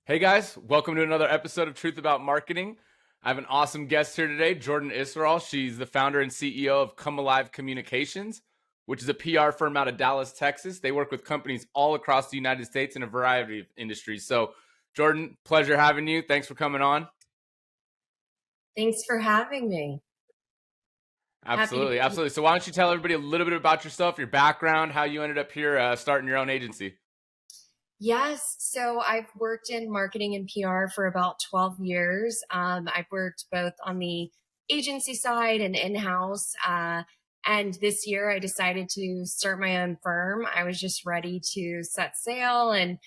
Hey guys, welcome to another episode of Truth About Marketing. I have an awesome guest here today, Jordan Iseral. She's the founder and CEO of Come Alive Communications, which is a PR firm out of Dallas, Texas. They work with companies all across the United States in a variety of industries. So, Jordan, pleasure having you. Thanks for coming on. Thanks for having me. Happy to Absolutely, be. absolutely. So, why don't you tell everybody a little bit about yourself, your background, how you ended up here starting your own agency? Yes, so I've worked in marketing and PR for about 12 years. I've worked both on the agency side and in-house. And this year I decided to start my own firm. I was just ready to set sail and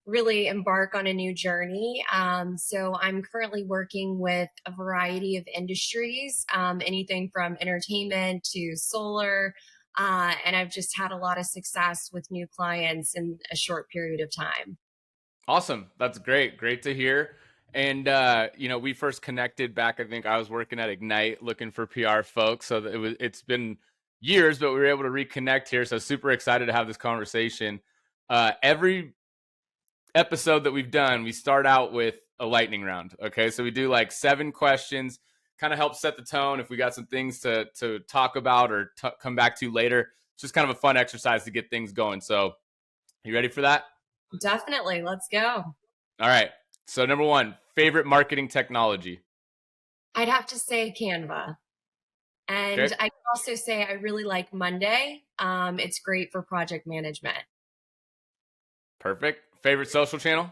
really embark on a new journey. So I'm currently working with a variety of industries, anything from entertainment to solar. And I've just had a lot of success with new clients in a short period of time. Awesome. That's great. Great to hear. And we first connected back. I think I was working at Ignite, looking for PR folks. So it's been years, but we were able to reconnect here. So super excited to have this conversation. Every episode that we've done, we start out with a lightning round. Okay, so we do like 7 questions, kind of help set the tone. If we got some things to talk about or come back to later, it's just kind of a fun exercise to get things going. So, you ready for that? Definitely. Let's go. All right. So number 1, favorite marketing technology. I'd have to say Canva. And Okay. I can also say I really like Monday. It's great for project management. Perfect. Favorite social channel.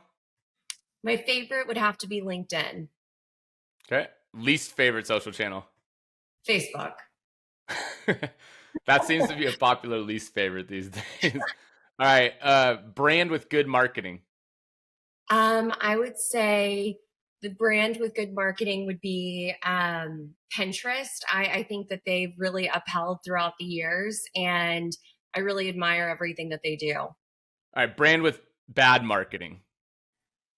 My favorite would have to be LinkedIn, Okay. Least favorite social channel. Facebook. That seems to be a popular least favorite these days. All right. Brand with good marketing. I would say the brand with good marketing would be Pinterest. I think that they've really upheld throughout the years, and I really admire everything that they do. All right. Brand with bad marketing.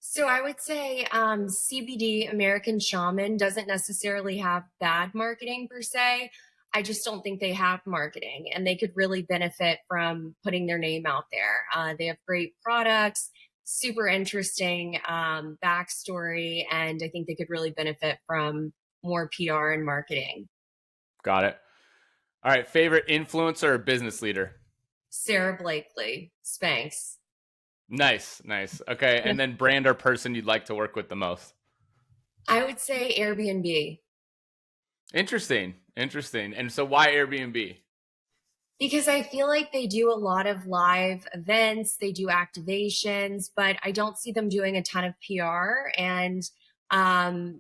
So I would say CBD American Shaman doesn't necessarily have bad marketing per se. I just don't think they have marketing, and they could really benefit from putting their name out there. They have great products, super interesting backstory, and I think they could really benefit from more PR and marketing. Got it. All right. Favorite influencer or business leader. Sarah Blakely, Spanx. Nice. Nice. Okay. And then brand or person you'd like to work with the most. I would say Airbnb. Interesting. Interesting. And so why Airbnb? Because I feel like they do a lot of live events, they do activations, but I don't see them doing a ton of PR. And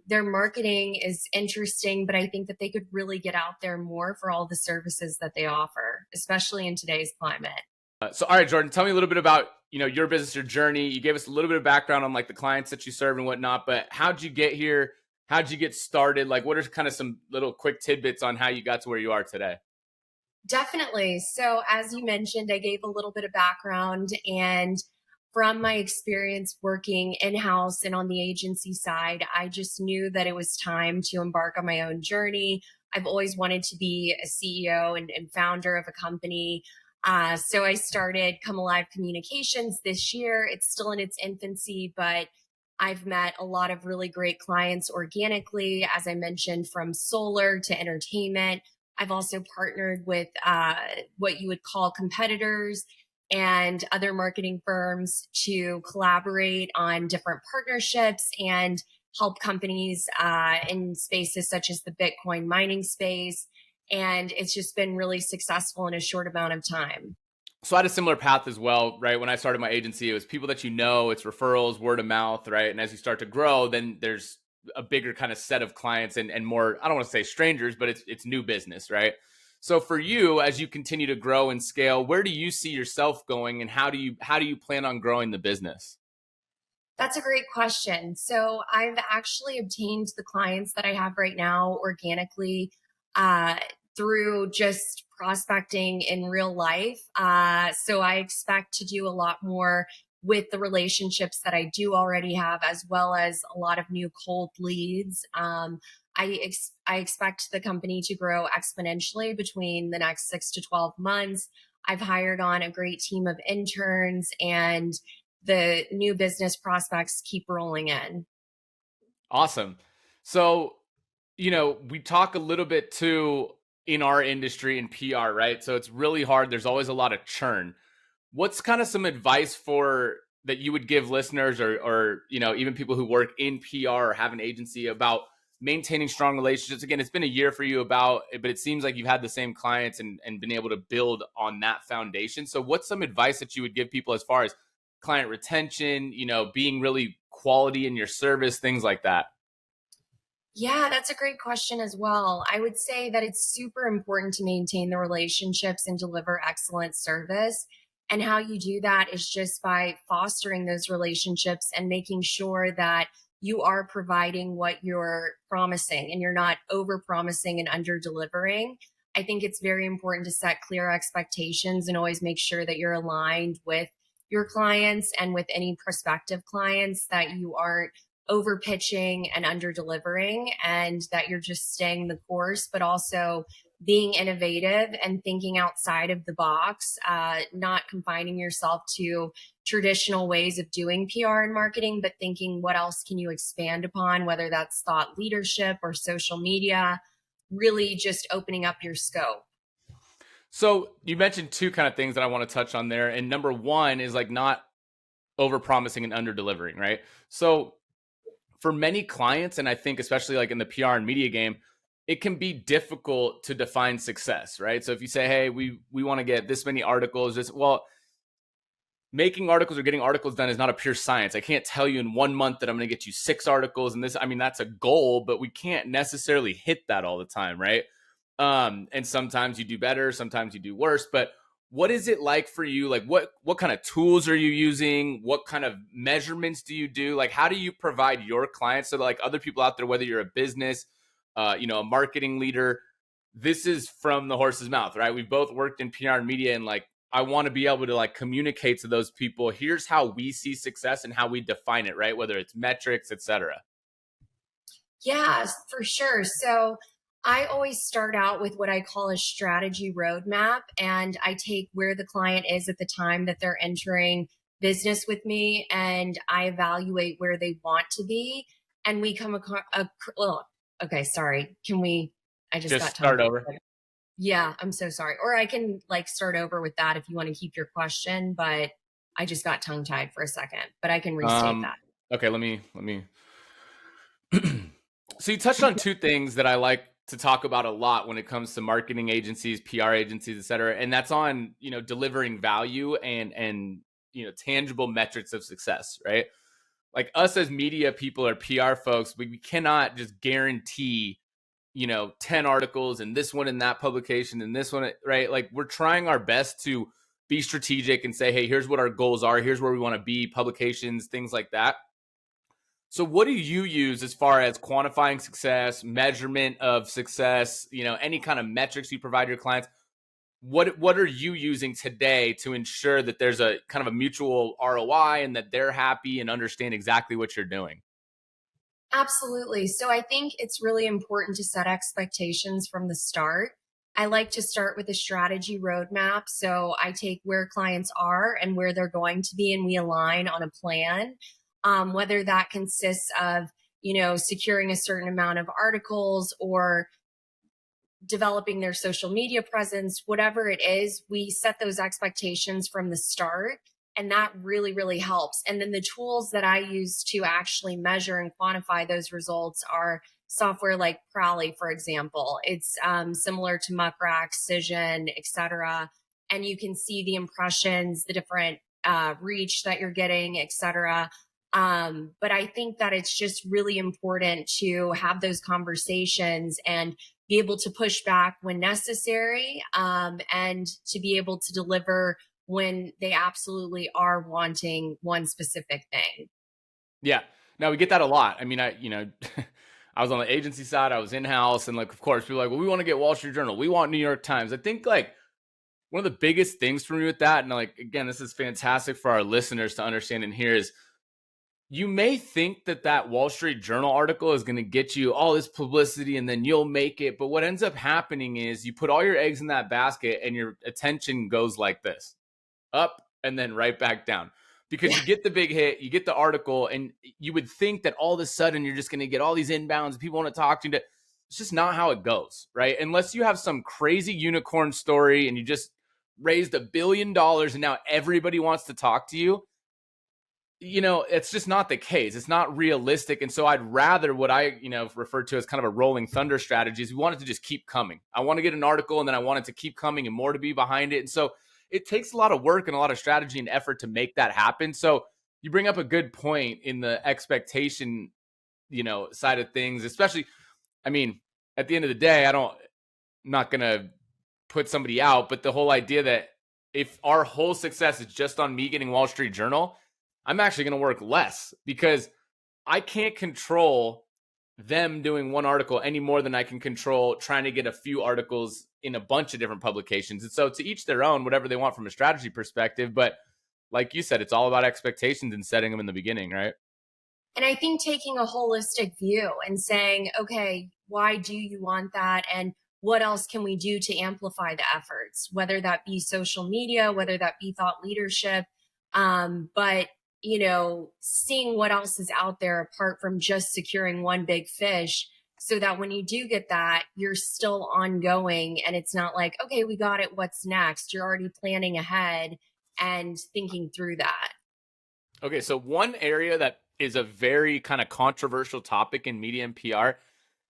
their marketing is interesting, but I think that they could really get out there more for all the services that they offer, especially in today's climate. So, all right, Jordan, tell me a little bit about your business, your journey. You gave us a little bit of background on like the clients that you serve and whatnot, but how'd you get here? How'd you get started? Like, what are kind of some little quick tidbits on how you got to where you are today? Definitely. So, as you mentioned, I gave a little bit of background, and from my experience working in house and on the agency side, I just knew that it was time to embark on my own journey. I've always wanted to be a CEO and founder of a company. So, I started Come Alive Communications this year. It's still in its infancy, but I've met a lot of really great clients organically, as I mentioned, from solar to entertainment. I've also partnered with what you would call competitors and other marketing firms to collaborate on different partnerships and help companies in spaces such as the Bitcoin mining space. And it's just been really successful in a short amount of time. So I had a similar path as well, right? When I started my agency, it was people that it's referrals, word of mouth, right? And as you start to grow, then there's a bigger kind of set of clients and more, I don't want to say strangers, but it's new business, right? So for you, as you continue to grow and scale, where do you see yourself going and how do you plan on growing the business? That's a great question. So I've actually obtained the clients that I have right now organically uh, through just prospecting in real life. So I expect to do a lot more with the relationships that I do already have, as well as a lot of new cold leads. I expect the company to grow exponentially between the next 6 to 12 months. I've hired on a great team of interns, and the new business prospects keep rolling in. Awesome. So, we talk a little bit too in our industry in PR, right? So it's really hard. There's always a lot of churn. What's kind of some advice for that you would give listeners or even people who work in PR or have an agency about maintaining strong relationships? Again, it's been a year for you but it seems like you've had the same clients and been able to build on that foundation. So what's some advice that you would give people as far as client retention, being really quality in your service, things like that? Yeah, that's a great question as well. I would say that it's super important to maintain the relationships and deliver excellent service. And how you do that is just by fostering those relationships and making sure that you are providing what you're promising and you're not over promising and under delivering. I think it's very important to set clear expectations and always make sure that you're aligned with your clients and with any prospective clients, that you aren't over pitching and under delivering, and that you're just staying the course, but also being innovative and thinking outside of the box, not confining yourself to traditional ways of doing PR and marketing, but thinking what else can you expand upon, whether that's thought leadership or social media, really just opening up your scope. So you mentioned two kind of things that I want to touch on there. And number one is like not over promising and under delivering, right? So for many clients, and I think especially like in the PR and media game, it can be difficult to define success, right? So if you say, hey, we want to get this many articles, making articles or getting articles done is not a pure science. I can't tell you in 1 month that I'm going to get you 6 articles. And that's a goal, but we can't necessarily hit that all the time, right? And sometimes you do better, sometimes you do worse. But what is it like for you? Like what kind of tools are you using? What kind of measurements do you do? Like how do you provide your clients so that like other people out there, whether you're a business, a marketing leader, this is from the horse's mouth, right? We've both worked in PR and media, and like I want to be able to like communicate to those people, here's how we see success and how we define it, right? Whether it's metrics, etc. Yeah, for sure. So I always start out with what I call a strategy roadmap, and I take where the client is at the time that they're entering business with me, and I evaluate where they want to be. And we come across okay, sorry. Can we? I just Just got tongue start over. tied. Yeah, I'm so sorry. Or I can like start over with that if you want to keep your question, but I just got tongue tied for a second, but I can restate that. Okay, let me So you touched on two things that I like to talk about a lot when it comes to marketing agencies, PR agencies, et cetera. And that's on, delivering value and tangible metrics of success, right? Like us as media people or PR folks, we cannot just guarantee, 10 articles and this one in that publication and this one, right? Like we're trying our best to be strategic and say, hey, here's what our goals are. Here's where we want to be, publications, things like that. So what do you use as far as quantifying success, measurement of success, any kind of metrics you provide your clients? What are you using today to ensure that there's a kind of a mutual ROI and that they're happy and understand exactly what you're doing? Absolutely. So I think it's really important to set expectations from the start. I like to start with a strategy roadmap. So I take where clients are and where they're going to be, and we align on a plan. Whether that consists of, securing a certain amount of articles or developing their social media presence, whatever it is, we set those expectations from the start. And that really, really helps. And then the tools that I use to actually measure and quantify those results are software like Prowly, for example. It's similar to Muckrack, Cision, etc. And you can see the impressions, the different reach that you're getting, etc. But I think that it's just really important to have those conversations and be able to push back when necessary, and to be able to deliver when they absolutely are wanting one specific thing. Yeah. Now we get that a lot. I mean, I was on the agency side, I was in-house, and like, of course, people are like, well, we want to get Wall Street Journal. We want New York Times. I think like one of the biggest things for me with that, and like, again, this is fantastic for our listeners to understand and hear, is you may think that Wall Street Journal article is going to get you all this publicity and then you'll make it. But what ends up happening is you put all your eggs in that basket and your attention goes like this, up and then right back down, because you get the big hit, you get the article, and you would think that all of a sudden you're just going to get all these inbounds, people want to talk to you. It's just not how it goes, right? Unless you have some crazy unicorn story and you just raised $1 billion and now everybody wants to talk to you, it's just not the case. It's not realistic. And so I'd rather what I, refer to as kind of a rolling thunder strategy is we want it to just keep coming. I want to get an article and then I want it to keep coming and more to be behind it. And so it takes a lot of work and a lot of strategy and effort to make that happen. So you bring up a good point in the expectation, side of things, especially, I mean, at the end of the day, I'm not going to put somebody out, but the whole idea that if our whole success is just on me getting Wall Street Journal, I'm actually going to work less because I can't control them doing one article any more than I can control trying to get a few articles in a bunch of different publications. And so to each their own, whatever they want from a strategy perspective. But like you said, it's all about expectations and setting them in the beginning, right? And I think taking a holistic view and saying, okay, why do you want that? And what else can we do to amplify the efforts, whether that be social media, whether that be thought leadership. But seeing what else is out there apart from just securing one big fish, so that when you do get that, you're still ongoing and it's not like, okay, we got it. What's next? You're already planning ahead and thinking through that. Okay. So one area that is a very kind of controversial topic in media and PR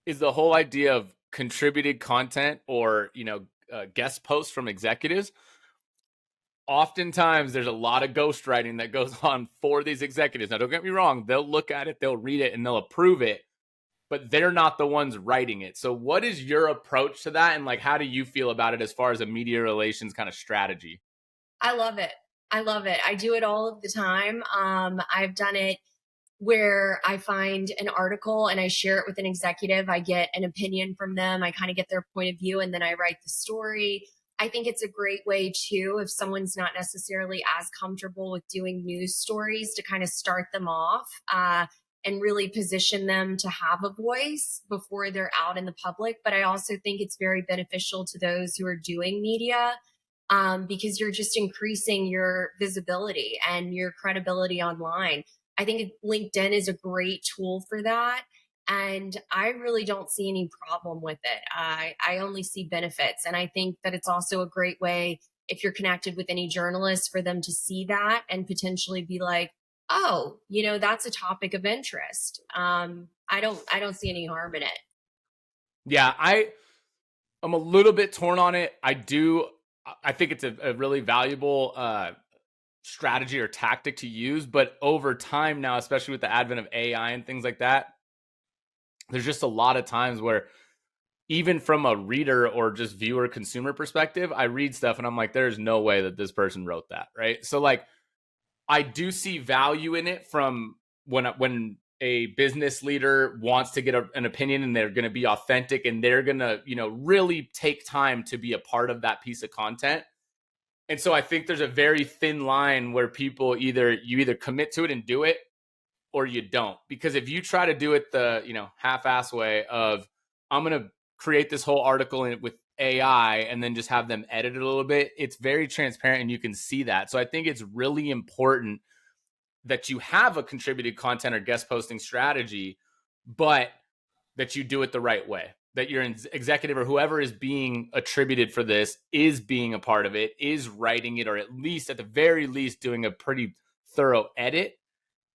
is the whole idea of contributed content or, guest posts from executives. Oftentimes there's a lot of ghostwriting that goes on for these executives. Now, don't get me wrong. They'll look at it, they'll read it, and they'll approve it, but they're not the ones writing it. So what is your approach to that? And how do you feel about it as far as a media relations kind of strategy? I love it. I love it. I do it all of the time. I've done it where I find an article and I share it with an executive. I get an opinion from them. I kind of get their point of view and then I write the story. I think it's a great way too, if someone's not necessarily as comfortable with doing news stories, to kind of start them off and really position them to have a voice before they're out in the public. But I also think it's very beneficial to those who are doing media because you're just increasing your visibility and your credibility online. I think LinkedIn is a great tool for that. And I really don't see any problem with it. I only see benefits. And I think that it's also a great way, if you're connected with any journalists, for them to see that and potentially be like, oh, that's a topic of interest. I don't see any harm in it. Yeah, I'm a little bit torn on it. I think it's a really valuable strategy or tactic to use, but over time now, especially with the advent of AI and things like that, there's just a lot of times where even from a reader or just viewer consumer perspective, I read stuff and I'm like, there's no way that this person wrote that, right? So I do see value in it from when a business leader wants to get an opinion and they're going to be authentic and they're going to, really take time to be a part of that piece of content. And so I think there's a very thin line where you either commit to it and do it or you don't. Because if you try to do it the, half-ass way of, I'm going to create this whole article with AI and then just have them edit it a little bit, it's very transparent and you can see that. So I think it's really important that you have a contributed content or guest posting strategy, but that you do it the right way, that your executive or whoever is being attributed for this is being a part of it, is writing it, or at the very least doing a pretty thorough edit.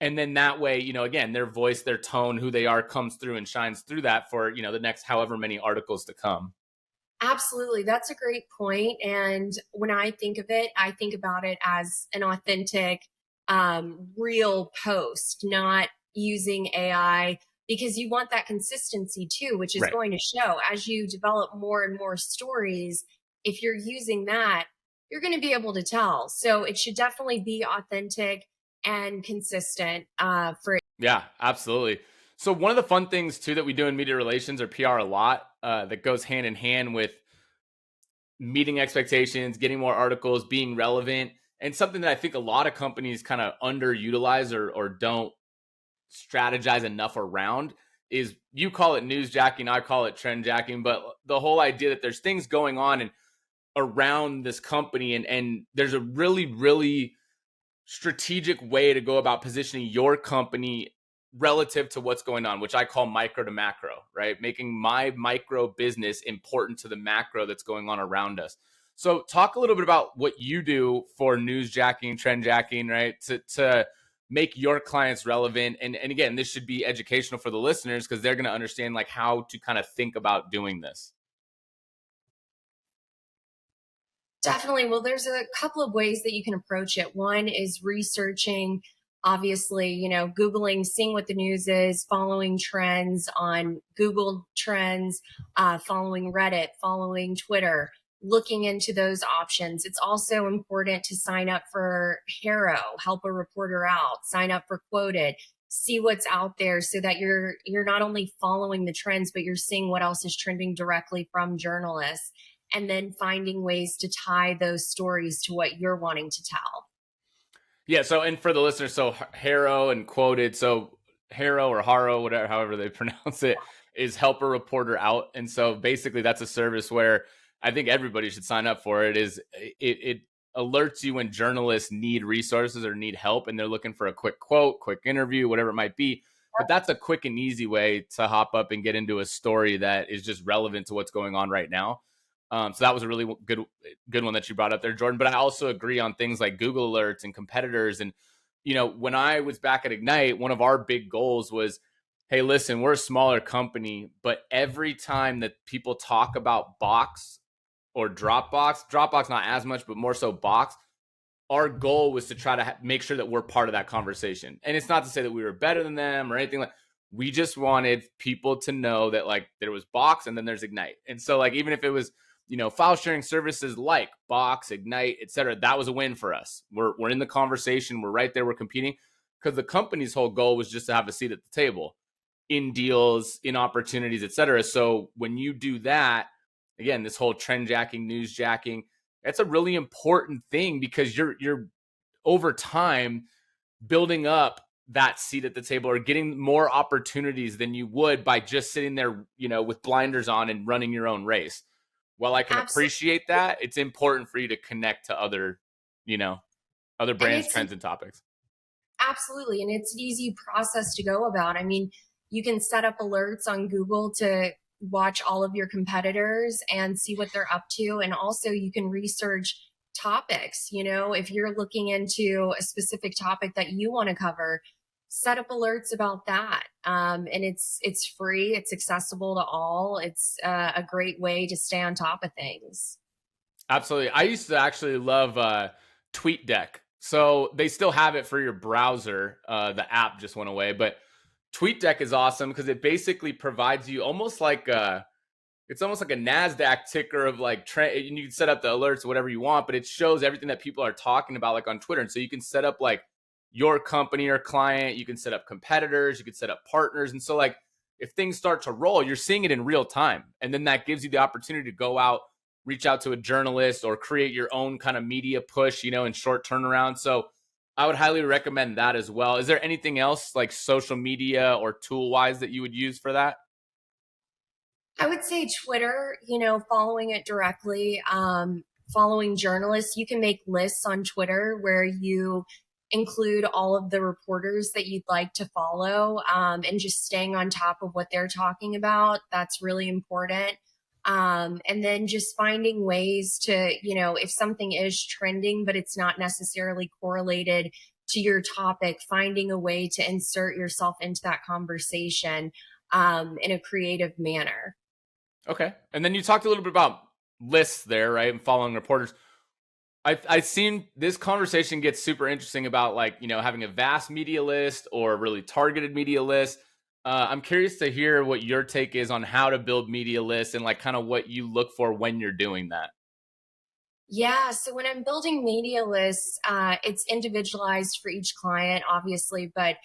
And then that way, again, their voice, their tone, who they are comes through and shines through that for, the next however many articles to come. Absolutely. That's a great point. And when I think of it, I think about it as an authentic, real post, not using AI, because you want that consistency too, which is Right. going to show as you develop more and more stories. If you're using that, you're going to be able to tell. So it should definitely be authentic and consistent for. Yeah, absolutely. So one of the fun things too that we do in media relations or PR a lot that goes hand in hand with meeting expectations, getting more articles, being relevant, and something that I think a lot of companies kind of underutilize or don't strategize enough around is, you call it newsjacking, I call it trendjacking, but the whole idea that there's things going on and around this company and there's a really, really strategic way to go about positioning your company relative to what's going on, which I call micro to macro, right? Making my micro business important to the macro that's going on around us. So talk a little bit about what you do for newsjacking, trendjacking, right? To make your clients relevant. And again, this should be educational for the listeners because they're going to understand like how to kind of think about doing this. Definitely. Well, there's a couple of ways that you can approach it. One is researching, obviously, Googling, seeing what the news is, following trends on Google Trends, following Reddit, following Twitter, looking into those options. It's also important to sign up for Haro, help a reporter out, sign up for Quoted, see what's out there so that you're not only following the trends, but you're seeing what else is trending directly from journalists, and then finding ways to tie those stories to what you're wanting to tell. Yeah. So, and for the listeners, so Haro and Quoted, so Haro or Haro, whatever, however they pronounce it, is help a reporter out. And so basically that's a service where I think everybody should sign up for it. It alerts you when journalists need resources or need help and they're looking for a quick quote, quick interview, whatever it might be. But that's a quick and easy way to hop up and get into a story that is just relevant to what's going on right now. So that was a really good one that you brought up there, Jordan. But I also agree on things like Google alerts and competitors. And, when I was back at Ignite, one of our big goals was, hey, listen, we're a smaller company, but every time that people talk about Box or Dropbox not as much, but more so Box, our goal was to try to make sure that we're part of that conversation. And it's not to say that we were better than them or anything like. We just wanted people to know that like there was Box and then there's Ignite. And so like even if it was file sharing services like Box, Ignite, etc., that was a win for us. We're in the conversation. We're right there. We're competing because the company's whole goal was just to have a seat at the table in deals, in opportunities, etc. So when you do that, again, this whole trendjacking, newsjacking, that's a really important thing because you're over time building up that seat at the table or getting more opportunities than you would by just sitting there, with blinders on and running your own race. While I can Absolutely. appreciate that, it's important for you to connect to other, other And brands, it's trends, and topics. absolutely. And it's an easy process to go about. I mean, you can set up alerts on Google to watch all of your competitors and see what they're up to. And also you can research topics. If you're looking into a specific topic that you want to cover, set up alerts about that. And it's free. It's accessible to all. It's a great way to stay on top of things. Absolutely. I used to actually love TweetDeck. So they still have it for your browser. The app just went away, but TweetDeck is awesome because it basically provides you almost like it's almost like a NASDAQ ticker of like trend. And you can set up the alerts, whatever you want, but it shows everything that people are talking about like on Twitter. And so you can set up like your company or client, you can set up competitors, you can set up partners. And so like if things start to roll, you're seeing it in real time. And then that gives you the opportunity to go out, reach out to a journalist or create your own kind of media push, in short turnaround. So I would highly recommend that as well. Is there anything else like social media or tool wise that you would use for that? I would say Twitter, following it directly, following journalists. You can make lists on Twitter where you include all of the reporters that you'd like to follow, and just staying on top of what they're talking about. That's really important. And then just finding ways to, if something is trending, but it's not necessarily correlated to your topic, finding a way to insert yourself into that conversation in a creative manner. Okay. And then you talked a little bit about lists there, right? And following reporters. I've seen this conversation get super interesting about like, having a vast media list or a really targeted media list. I'm curious to hear what your take is on how to build media lists and like kind of what you look for when you're doing that. Yeah. So when I'm building media lists, it's individualized for each client, obviously, but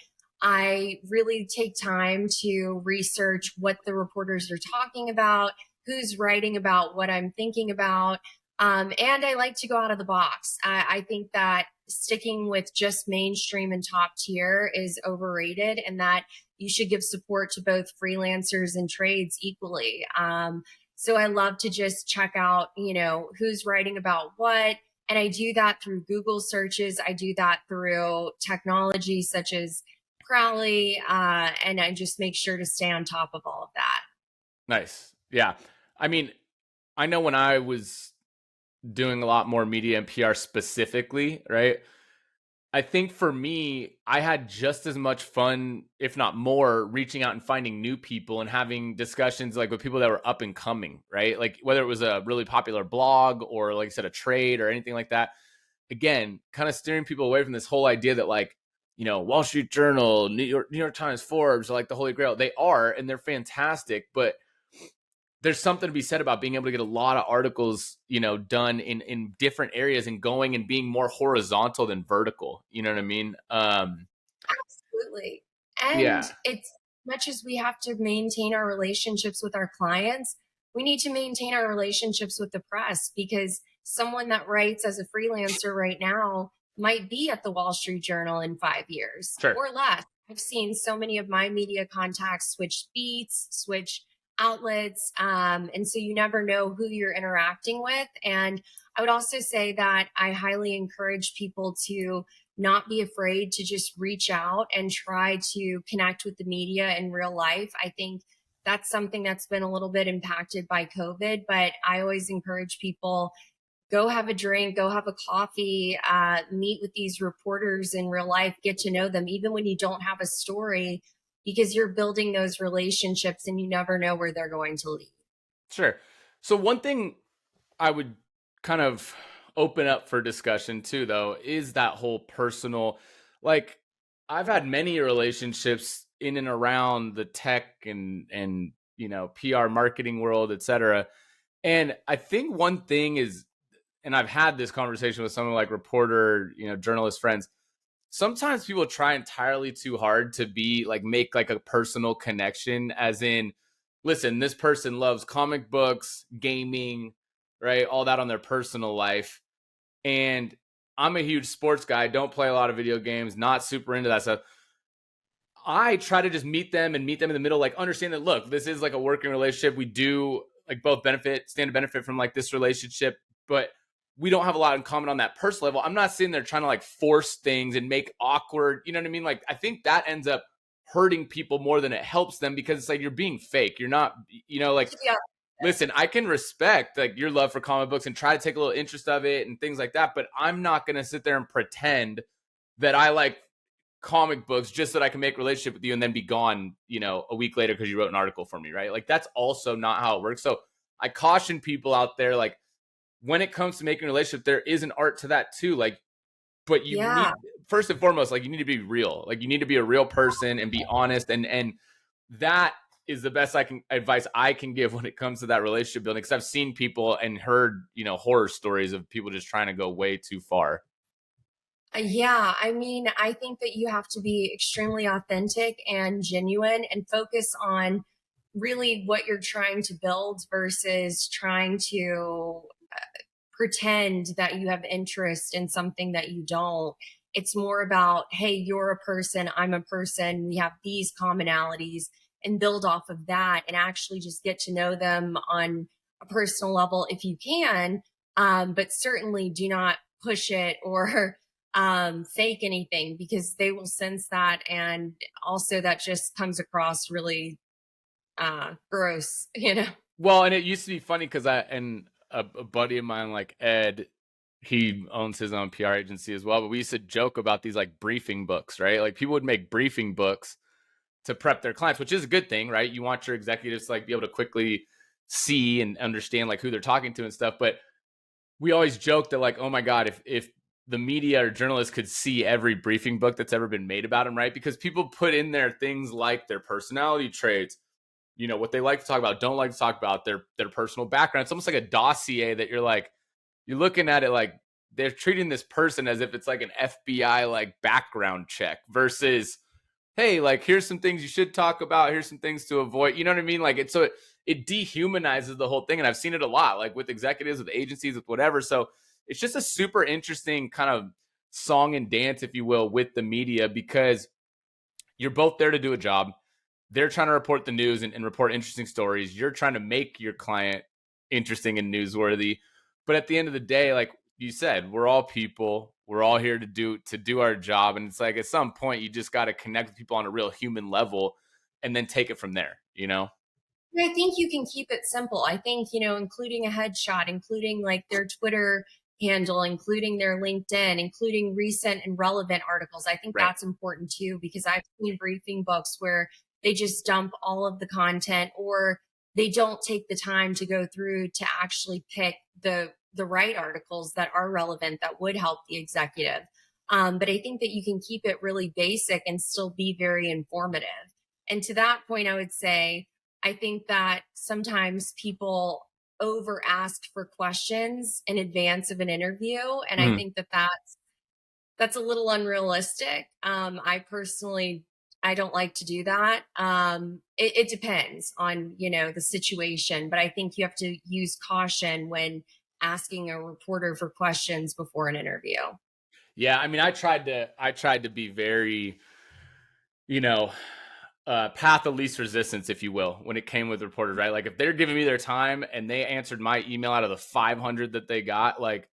I really take time to research what the reporters are talking about, who's writing about what I'm thinking about. And I like to go out of the box. I think that sticking with just mainstream and top tier is overrated, and that you should give support to both freelancers and trades equally. So I love to just check out, who's writing about what, And I do that through Google searches. I do that through technology such as Crowley. And I just make sure to stay on top of all of that. Nice. Yeah. I mean, I know when I was doing a lot more media and PR specifically, right? I think for me, I had just as much fun, if not more, reaching out and finding new people and having discussions like with people that were up and coming, right? Like whether it was a really popular blog or, like I said, a trade or anything like that. Again, kind of steering people away from this whole idea that, like, Wall Street Journal, New York Times, Forbes are like the holy grail. They are, and they're fantastic, but there's something to be said about being able to get a lot of articles, done in different areas and going and being more horizontal than vertical. You know what I mean? Absolutely. And Yeah, it's much as we have to maintain our relationships with our clients, we need to maintain our relationships with the press because someone that writes as a freelancer right now might be at the Wall Street Journal in 5 years sure. or less. I've seen so many of my media contacts switch beats, switch outlets. And so you never know who you're interacting with. And I would also say that I highly encourage people to not be afraid to just reach out and try to connect with the media in real life. I think that's something that's been a little bit impacted by COVID, but I always encourage people go have a drink, go have a coffee, meet with these reporters in real life, get to know them, even when you don't have a story, because you're building those relationships and you never know where they're going to lead. Sure. So one thing I would kind of open up for discussion too, though, is that whole personal, like, I've had many relationships in and around the tech and PR marketing world, etc. And I think one thing is, and I've had this conversation with someone like reporter, journalist friends. Sometimes people try entirely too hard to be like make like a personal connection, as in, listen, this person loves comic books, gaming, right? All that on their personal life. And I'm a huge sports guy, don't play a lot of video games, not super into that stuff. I try to just meet them and meet them in the middle, like understand that, look, this is like a working relationship. We do like both stand to benefit from like this relationship, but we don't have a lot in common on that personal level. I'm not sitting there trying to like force things and make awkward, you know what I mean? Like, I think that ends up hurting people more than it helps them, because it's like you're being fake. You're not, like, Yeah. listen, I can respect like your love for comic books and try to take a little interest of it and things like that, but I'm not going to sit there and pretend that I like comic books just so that I can make a relationship with you and then be gone, a week later because you wrote an article for me, right? Like, that's also not how it works. So I caution people out there, like, when it comes to making a relationship, there is an art to that too. Like, but you Yeah. need, first and foremost, like, you need to be real. Like, you need to be a real person and be honest. And that is the best advice I can give when it comes to that relationship building. Because I've seen people and heard, horror stories of people just trying to go way too far. Yeah, I mean, I think that you have to be extremely authentic and genuine and focus on really what you're trying to build versus trying to pretend that you have interest in something that you don't. It's more about, hey, you're a person, I'm a person, we have these commonalities, and build off of that and actually just get to know them on a personal level if you can. But certainly do not push it or fake anything because they will sense that. And also, that just comes across really gross, you know? Well, and it used to be funny because a buddy of mine, like Ed, he owns his own PR agency as well. But we used to joke about these like briefing books, right? Like, people would make briefing books to prep their clients, which is a good thing, right? You want your executives to like be able to quickly see and understand like who they're talking to and stuff. But we always joke that, like, oh my God, if the media or journalists could see every briefing book that's ever been made about them, right? Because people put in there things like their personality traits, what they like to talk about, don't like to talk about, their personal background. It's almost like a dossier that you're looking at it like they're treating this person as if it's like an FBI like background check versus, hey, like, here's some things you should talk about, here's some things to avoid. You know what I mean? Like, it dehumanizes the whole thing. And I've seen it a lot, like with executives, with agencies, with whatever. So it's just a super interesting kind of song and dance, if you will, with the media, because you're both there to do a job. They're trying to report the news and report interesting stories. You're trying to make your client interesting and newsworthy. But at the end of the day, like, you said, we're all people. We're all here to do our job. And it's like at some point you just got to connect with people on a real human level and then take it from there, you know? I think you can keep it simple. I think, including a headshot, including like their Twitter handle, including their LinkedIn, including recent and relevant articles. I think Right. that's important too, because I've seen briefing books where they just dump all of the content, or they don't take the time to go through to actually pick the right articles that are relevant that would help the executive. But I think that you can keep it really basic and still be very informative. And to that point, I would say, I think that sometimes people over ask for questions in advance of an interview. And I Mhm. think that that's a little unrealistic. I personally, I don't like to do that. It depends on, the situation, but I think you have to use caution when asking a reporter for questions before an interview. Yeah, I mean, I tried to be very, you know, path of least resistance, if you will, when it came with reporters, right? Like if they're giving me their time and they answered my email out of the 500 that they got, like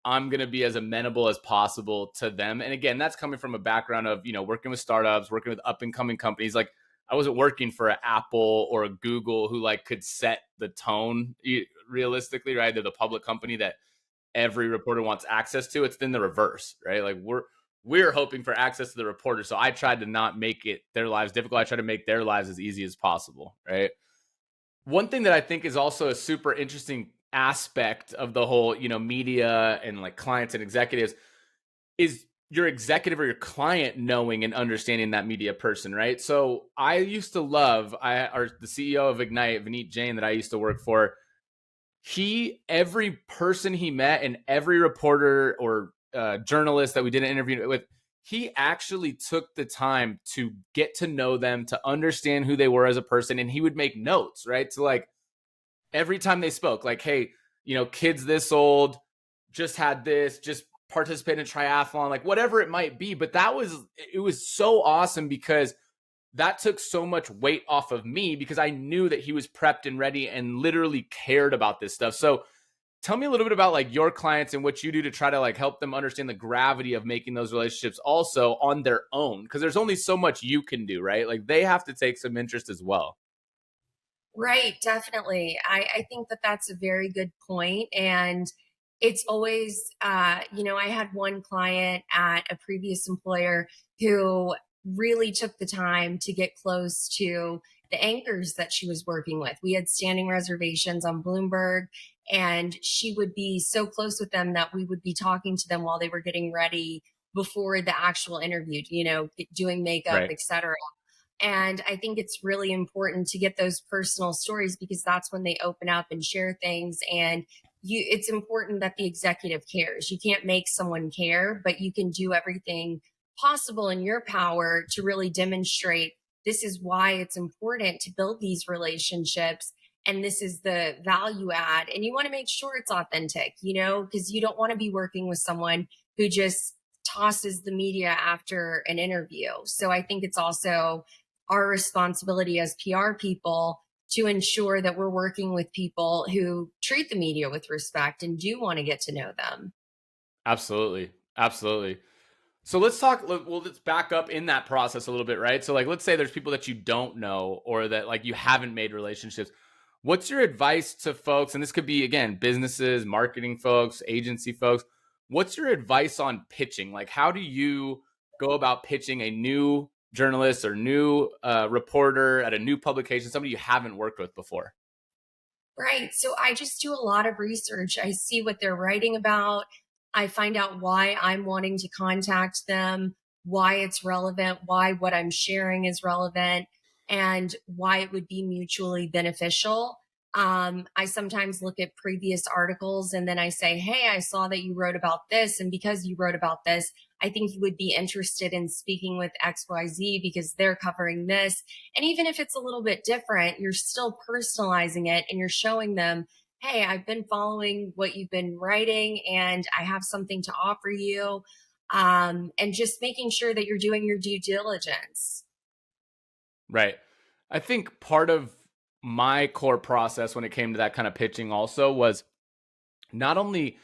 I'm going to be as amenable as possible to them. And again, that's coming from a background of, working with startups, working with up and coming companies. Like I wasn't working for an Apple or a Google who like could set the tone realistically, right? They're the public company that every reporter wants access to. It's then the reverse, right? Like we're hoping for access to the reporter. So I tried to not make it their lives difficult. I try to make their lives as easy as possible, right? One thing that I think is also a super interesting aspect of the whole, media and like clients and executives is your executive or your client knowing and understanding that media person, right? So I used to love or the CEO of Ignite, Vineet Jain, that I used to work for. Every person he met and every reporter or journalist that we did an interview with, he actually took the time to get to know them, to understand who they were as a person, and he would make notes, right? So like every time they spoke, like, hey, kids this old just had this, just participate in triathlon, like whatever it might be. But it was so awesome because that took so much weight off of me because I knew that he was prepped and ready and literally cared about this stuff. So tell me a little bit about like your clients and what you do to try to like help them understand the gravity of making those relationships also on their own. Cause there's only so much you can do, right? Like they have to take some interest as well. Right, definitely. I think that that's a very good point. And it's always, I had one client at a previous employer who really took the time to get close to the anchors that she was working with. We had standing reservations on Bloomberg, and she would be so close with them that we would be talking to them while they were getting ready before the actual interview, doing makeup, Right. etc. And I think it's really important to get those personal stories because that's when they open up and share things. And it's important that the executive cares. You can't make someone care, but you can do everything possible in your power to really demonstrate this is why it's important to build these relationships. And this is the value add. And you want to make sure it's authentic, because you don't want to be working with someone who just tosses the media after an interview. So I think it's also our responsibility as PR people to ensure that we're working with people who treat the media with respect and do want to get to know them. Absolutely. Absolutely. So let's talk. Well, let's back up in that process a little bit, right? So, like, let's say there's people that you don't know or that like you haven't made relationships. What's your advice to folks? And this could be again businesses, marketing folks, agency folks. What's your advice on pitching? Like, how do you go about pitching a new journalist or new reporter at a new publication, somebody you haven't worked with before? Right. So I just do a lot of research. I see what they're writing about. I find out why I'm wanting to contact them, why it's relevant, why what I'm sharing is relevant, and why it would be mutually beneficial. I sometimes look at previous articles and then I say, hey, I saw that you wrote about this. And because you wrote about this, I think you would be interested in speaking with XYZ because they're covering this. And even if it's a little bit different, you're still personalizing it and you're showing them, hey, I've been following what you've been writing and I have something to offer you. And just making sure that you're doing your due diligence. Right. I think part of my core process when it came to that kind of pitching also was not only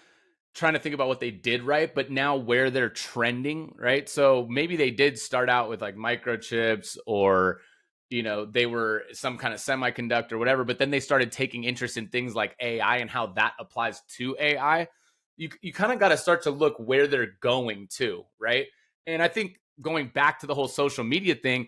trying to think about what they did right, but now where they're trending, right? So maybe they did start out with like microchips, or they were some kind of semiconductor, whatever, but then they started taking interest in things like AI and how that applies to AI. You kind of got to start to look where they're going to, right? And I think going back to the whole social media thing,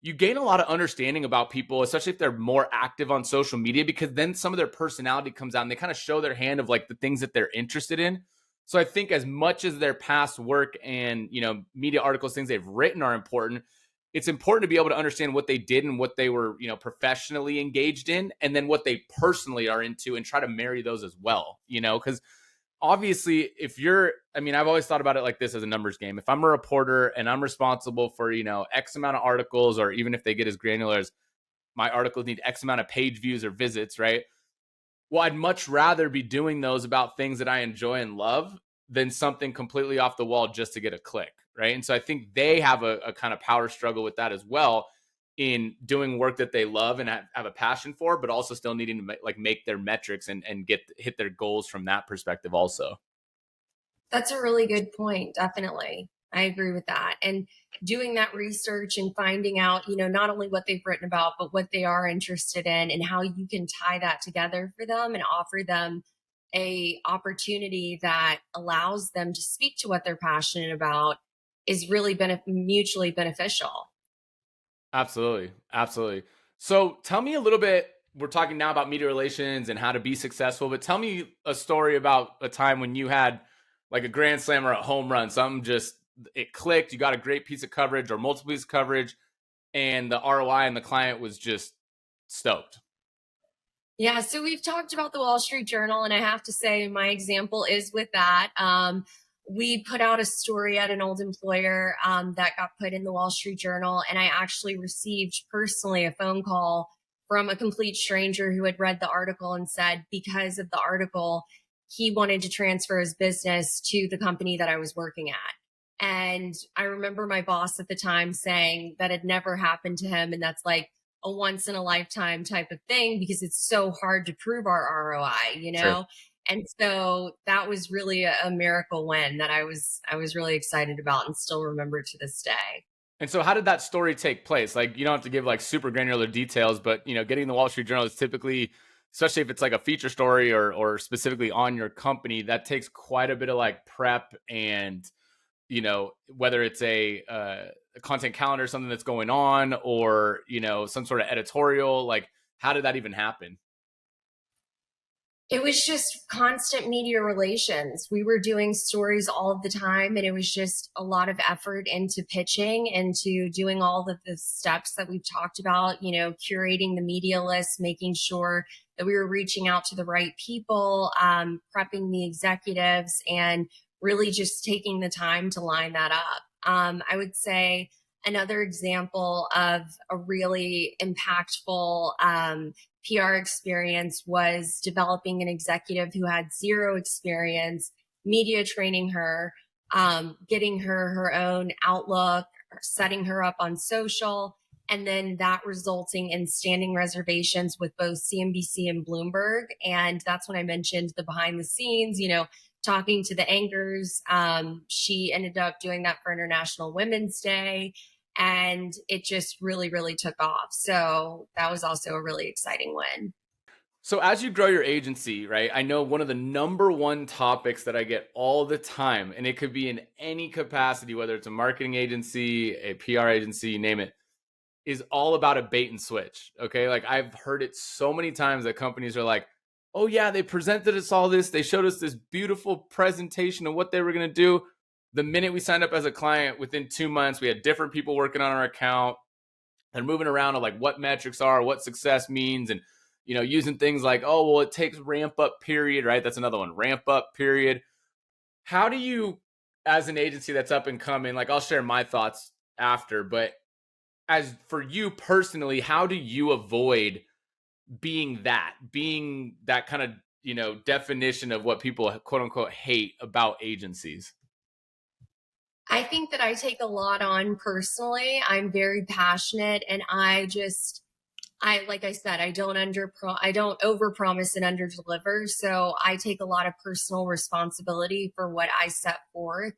you gain a lot of understanding about people, especially if they're more active on social media, because then some of their personality comes out and they kind of show their hand of like the things that they're interested in. So I think as much as their past work and, media articles, things they've written are important, it's important to be able to understand what they did and what they were, professionally engaged in, and then what they personally are into, and try to marry those as well, because obviously if you're, I've always thought about it like this as a numbers game. If I'm a reporter and I'm responsible for, X amount of articles, or even if they get as granular as my articles need X amount of page views or visits, right? Well, I'd much rather be doing those about things that I enjoy and love than something completely off the wall just to get a click, right? And so I think they have a kind of power struggle with that as well, in doing work that they love and have a passion for, but also still needing to make their metrics and hit their goals from that perspective also. That's a really good point. Definitely. I agree with that. And doing that research and finding out, not only what they've written about, but what they are interested in and how you can tie that together for them and offer them a opportunity that allows them to speak to what they're passionate about is really mutually beneficial. Absolutely. Absolutely. So tell me a little bit. We're talking now about media relations and how to be successful, but tell me a story about a time when you had like a grand slam or a home run, something just it clicked, you got a great piece of coverage or multiple pieces of coverage, and the ROI and the client was just stoked. Yeah, so we've talked about the Wall Street Journal, and I have to say, my example is with that. We put out a story at an old employer that got put in the Wall Street Journal, and I actually received personally a phone call from a complete stranger who had read the article and said, because of the article, he wanted to transfer his business to the company that I was working at. And I remember my boss at the time saying that had never happened to him. And that's like, a once in a lifetime type of thing because it's so hard to prove our ROI, Sure. And so that was really a miracle win that I was really excited about and still remember to this day. And so how did that story take place? Like, you don't have to give like super granular details, but getting the Wall Street Journal is typically, especially if it's like a feature story or specifically on your company, that takes quite a bit of like prep and whether it's a content calendar, something that's going on, or some sort of editorial. Like, how did that even happen? It was just constant media relations. We were doing stories all of the time, and it was just a lot of effort into pitching, into doing all of the steps that we've talked about, curating the media list, making sure that we were reaching out to the right people, prepping the executives, and really just taking the time to line that up. I would say another example of a really impactful PR experience was developing an executive who had zero experience, media training her, getting her own outlook, setting her up on social, and then that resulting in standing reservations with both CNBC and Bloomberg. And that's when I mentioned the behind the scenes, talking to the anchors. She ended up doing that for International Women's Day, and it just really, really took off. So that was also a really exciting win. So as you grow your agency, right? I know one of the number one topics that I get all the time, and it could be in any capacity, whether it's a marketing agency, a PR agency, you name it, is all about a bait and switch. Okay. Like, I've heard it so many times that companies are like, oh yeah, they presented us all this. They showed us this beautiful presentation of what they were going to do. The minute we signed up as a client, within 2 months, we had different people working on our account. They're moving around on like what metrics are, what success means, and using things like, oh well, it takes ramp up period, right? That's another one, ramp up period. How do you, as an agency that's up and coming, like, I'll share my thoughts after, but as for you personally, how do you avoid being that kind of definition of what people quote unquote hate about agencies? I think that I take a lot on personally. I'm very passionate, and like I said, I don't overpromise and underdeliver. So I take a lot of personal responsibility for what I set forth.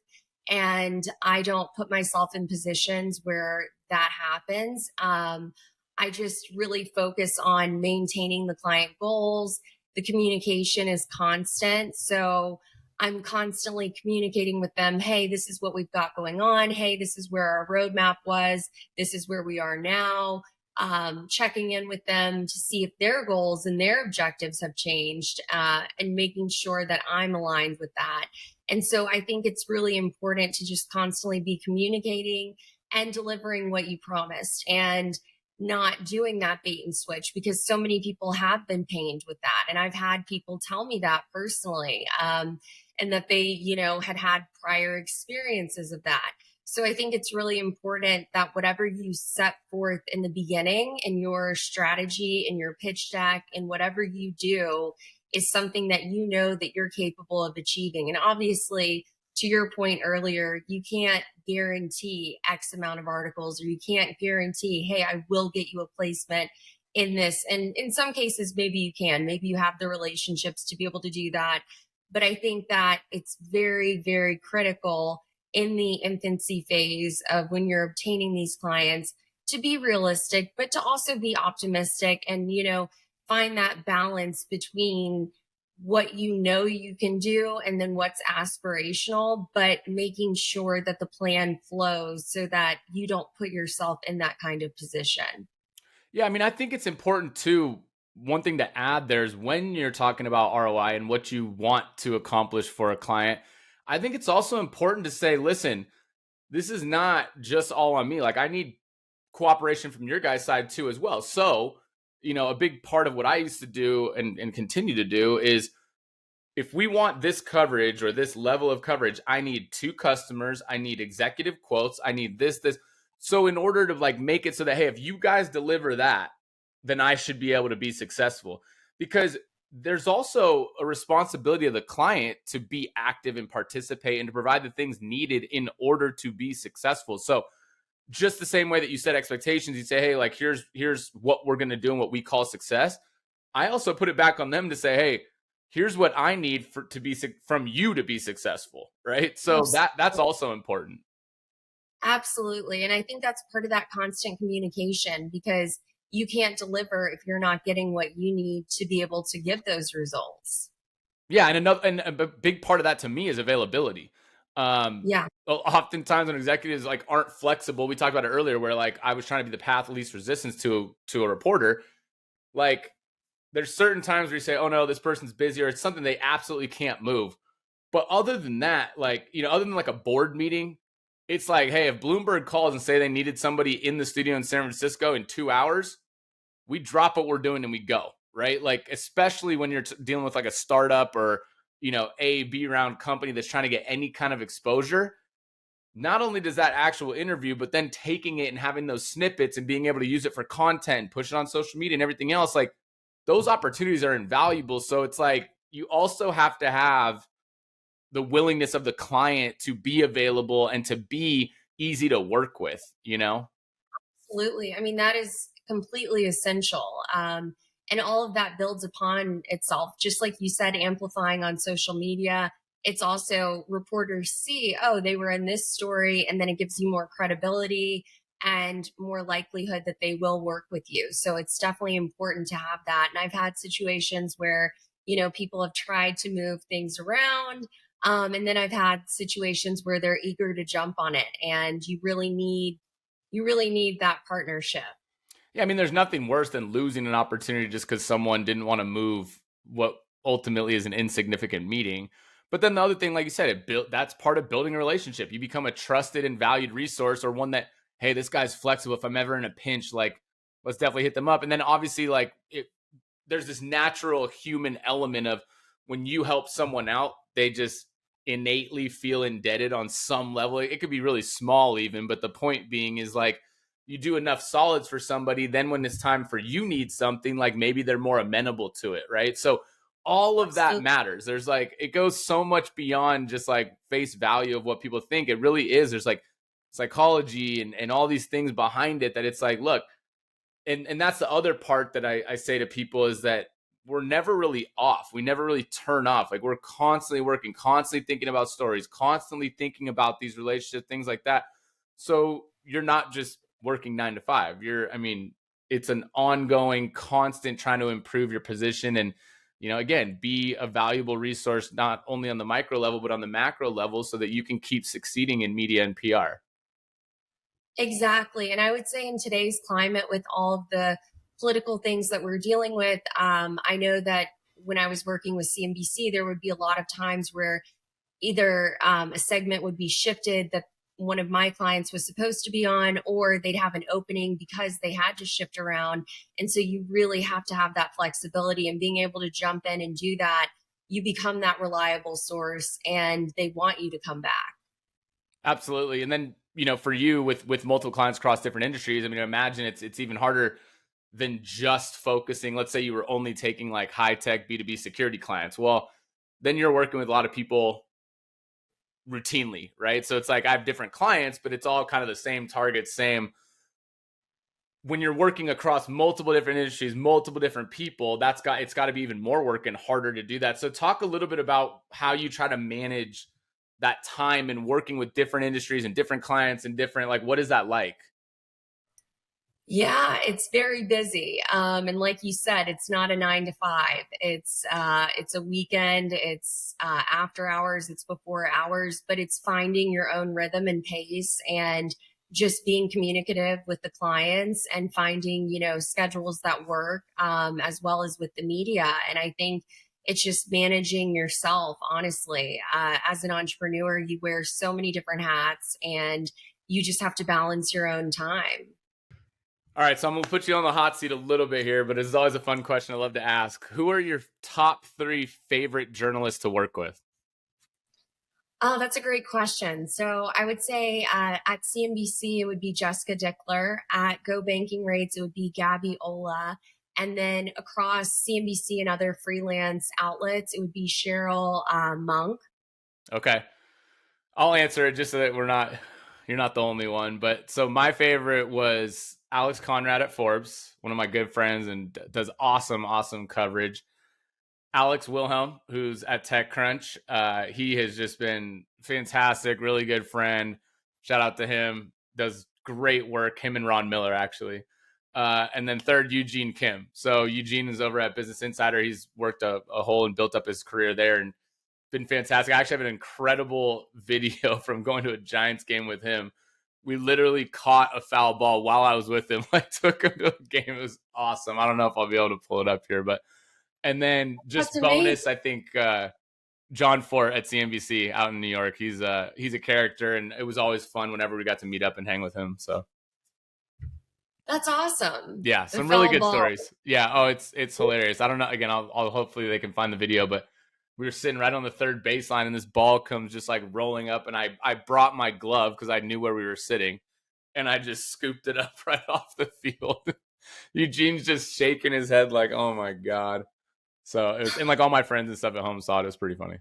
And I don't put myself in positions where that happens. I just really focus on maintaining the client goals. The communication is constant. So I'm constantly communicating with them. Hey, this is what we've got going on. Hey, this is where our roadmap was. This is where we are now. Checking in with them to see if their goals and their objectives have changed, and making sure that I'm aligned with that. And so I think it's really important to just constantly be communicating and delivering what you promised, and not doing that bait and switch, because so many people have been pained with that. And I've had people tell me that personally, and that they, had prior experiences of that. So I think it's really important that whatever you set forth in the beginning in your strategy, in your pitch deck, and whatever you do is something that you know that you're capable of achieving. And obviously, to your point earlier, you can't guarantee X amount of articles, or you can't guarantee, hey, I will get you a placement in this. And in some cases, maybe you can, maybe you have the relationships to be able to do that. But I think that it's very, very critical in the infancy phase of when you're obtaining these clients to be realistic, but to also be optimistic, and, find that balance between what you can do and then what's aspirational, but making sure that the plan flows so that you don't put yourself in that kind of position. Yeah, I mean, I think it's important too. One thing to add there is when you're talking about ROI and what you want to accomplish for a client, I think it's also important to say, listen, this is not just all on me. Like, I need cooperation from your guys' side too, as well. So, a big part of what I used to do and continue to do is, if we want this coverage or this level of coverage, I need 2 customers, I need executive quotes, I need this. So in order to like make it so that, hey, if you guys deliver that, then I should be able to be successful. Because there's also a responsibility of the client to be active and participate and to provide the things needed in order to be successful. So just the same way that you set expectations, you say, hey, like, here's what we're going to do and what we call success. I also put it back on them to say, hey, here's what I need from you to be successful, right? So that's Absolutely. also important. Absolutely. And I think that's part of that constant communication, because you can't deliver if you're not getting what you need to be able to give those results. Yeah, and a big part of that to me is availability. Yeah, Oftentimes when executives like aren't flexible, we talked about it earlier, where like I was trying to be the path of least resistance to a reporter. Like, there's certain times where you say, oh no, this person's busy, or it's something they absolutely can't move. But other than that, like, other than like a board meeting, it's like, hey, if Bloomberg calls and say they needed somebody in the studio in San Francisco in 2 hours, we drop what we're doing and we go, right? Like, especially when you're dealing with like a startup or, A, B round company that's trying to get any kind of exposure. Not only does that actual interview, but then taking it and having those snippets and being able to use it for content, push it on social media and everything else, like, those opportunities are invaluable. So it's like, you also have to have the willingness of the client to be available and to be easy to work with. absolutely. I mean, that is completely essential. And all of that builds upon itself. Just like you said, amplifying on social media. It's also reporters see, oh, they were in this story, and then it gives you more credibility and more likelihood that they will work with you. So it's definitely important to have that. And I've had situations where, people have tried to move things around. And then I've had situations where they're eager to jump on it, and you really need that partnership. Yeah, I mean, there's nothing worse than losing an opportunity just because someone didn't want to move what ultimately is an insignificant meeting. But then the other thing, like you said, that's part of building a relationship. You become a trusted and valued resource, or one that, hey, this guy's flexible. If I'm ever in a pinch, like, let's definitely hit them up. And then obviously, like, there's this natural human element of when you help someone out, they just innately feel indebted on some level. It could be really small even, but the point being is, like, you do enough solids for somebody, then when it's time for you need something, like, maybe they're more amenable to it, right? So all of that Absolutely. matters. There's like, it goes so much beyond just like face value of what people think. It really is. There's like psychology and all these things behind it, that it's like, look, and that's the other part that I say to people is that we're never really off. We never really turn off. Like we're constantly working, constantly thinking about stories, constantly thinking about these relationships, things like that. So you're not just working 9 to 5. I mean, it's an ongoing, constant trying to improve your position and, again, be a valuable resource, not only on the micro level, but on the macro level so that you can keep succeeding in media and PR. Exactly. And I would say in today's climate, with all of the political things that we're dealing with, I know that when I was working with CNBC, there would be a lot of times where either a segment would be shifted that one of my clients was supposed to be on, or they'd have an opening because they had to shift around. And so you really have to have that flexibility and being able to jump in and do that. You become that reliable source and they want you to come back. Absolutely. And then, for you with multiple clients across different industries, I mean, imagine it's even harder than just focusing. Let's say you were only taking like high tech B2B security clients. Well, then you're working with a lot of people routinely, right? So it's like I have different clients, but it's all kind of the same target, same. When you're working across multiple different industries, multiple different people, it's got to be even more work and harder to do that. So talk a little bit about how you try to manage that time and working with different industries and different clients and different, like, what is that like? Yeah, it's very busy. And like you said, it's not a 9 to 5. It's a weekend, it's after hours, it's before hours, but it's finding your own rhythm and pace and just being communicative with the clients and finding, schedules that work, as well as with the media. And I think it's just managing yourself, honestly. As an entrepreneur, you wear so many different hats and you just have to balance your own time. All right, so I'm gonna put you on the hot seat a little bit here, but it's always a fun question I love to ask. Who are your top 3 favorite journalists to work with? Oh, that's a great question. So I would say at CNBC, it would be Jessica Dickler. At Go Banking Rates, it would be Gabby Ola. And then across CNBC and other freelance outlets, it would be Cheryl Monk. Okay, I'll answer it just so that you're not the only one. But so my favorite was Alex Conrad at Forbes, one of my good friends, and does awesome coverage. Alex Wilhelm, who's at TechCrunch, he has just been fantastic, really good friend. Shout out to him. Does great work. Him and Ron Miller, actually. And then third, Eugene Kim. So Eugene is over at Business Insider. He's worked a whole and built up his career there and been fantastic. I actually have an incredible video from going to a Giants game with him. We literally caught a foul ball while I was with him. Like took him to a game. It was awesome. I don't know if I'll be able to pull it up here, but and then That's just amazing. bonus, I think John Fort at CNBC out in New York. He's a character, and it was always fun whenever we got to meet up and hang with him. So That's awesome. yeah, The some really foul good ball. stories. Yeah, oh, it's hilarious. I don't know. Again, I'll hopefully they can find the video, but we were sitting right on the third baseline, and this ball comes just like rolling up, and I brought my glove because I knew where we were sitting, and I just scooped it up right off the field. Eugene's just shaking his head like, "Oh my god." So it was, and like all my friends and stuff at home saw it. It was pretty funny.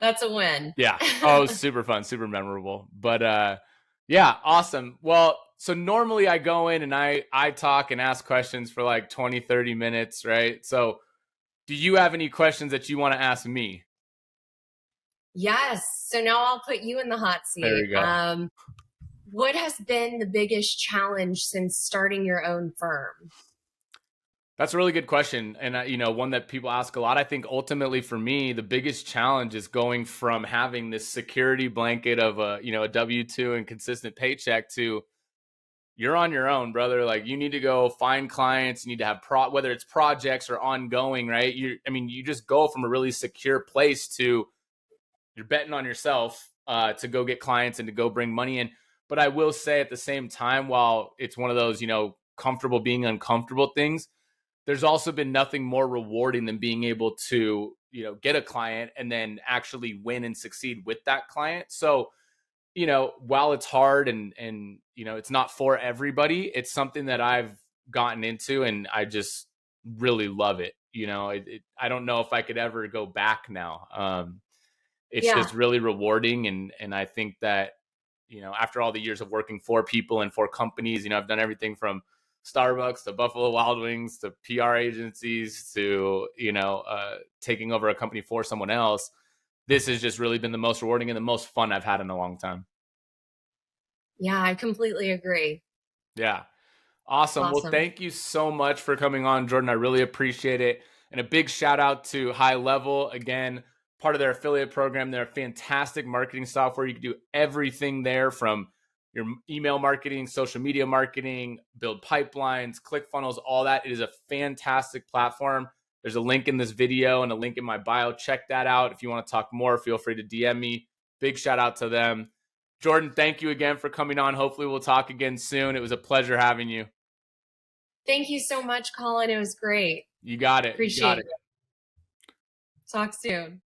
That's a win. Yeah. Oh, it was super fun, super memorable. But yeah, awesome. Well, so normally I go in and I talk and ask questions for like 20, 30 minutes, right? So do you have any questions that you want to ask me? Yes. So now I'll put you in the hot There seat. we go. What has been the biggest challenge since starting your own firm? That's a really good question. And, one that people ask a lot. I think ultimately for me, the biggest challenge is going from having this security blanket of a W-2 and consistent paycheck to you're on your own, brother. Like you need to go find clients. You need to have whether it's projects or ongoing, right? You just go from a really secure place to you're betting on yourself to go get clients and to go bring money in. But I will say at the same time, while it's one of those, comfortable being uncomfortable things, there's also been nothing more rewarding than being able to, get a client and then actually win and succeed with that client. So, while it's hard and it's not for everybody, it's something that I've gotten into and I just really love it. I don't know if I could ever go back now. It's Yeah. just really rewarding. And I think that, after all the years of working for people and for companies, I've done everything from Starbucks to Buffalo Wild Wings to PR agencies to, taking over a company for someone else, this has just really been the most rewarding and the most fun I've had in a long time. Yeah, I completely agree. Yeah. Awesome. Well, Awesome. thank you so much for coming on, Jordan. I really appreciate it. And a big shout out to High Level. Again, part of their affiliate program. They're a fantastic marketing software. You can do everything there, from your email marketing, social media marketing, build pipelines, click funnels, all that. It is a fantastic platform. There's a link in this video and a link in my bio. Check that out. If you want to talk more, feel free to DM me. Big shout out to them. Jordan, thank you again for coming on. Hopefully we'll talk again soon. It was a pleasure having you. Thank you so much, Colin. It was great. You got it. You got Appreciate it. it. Talk soon.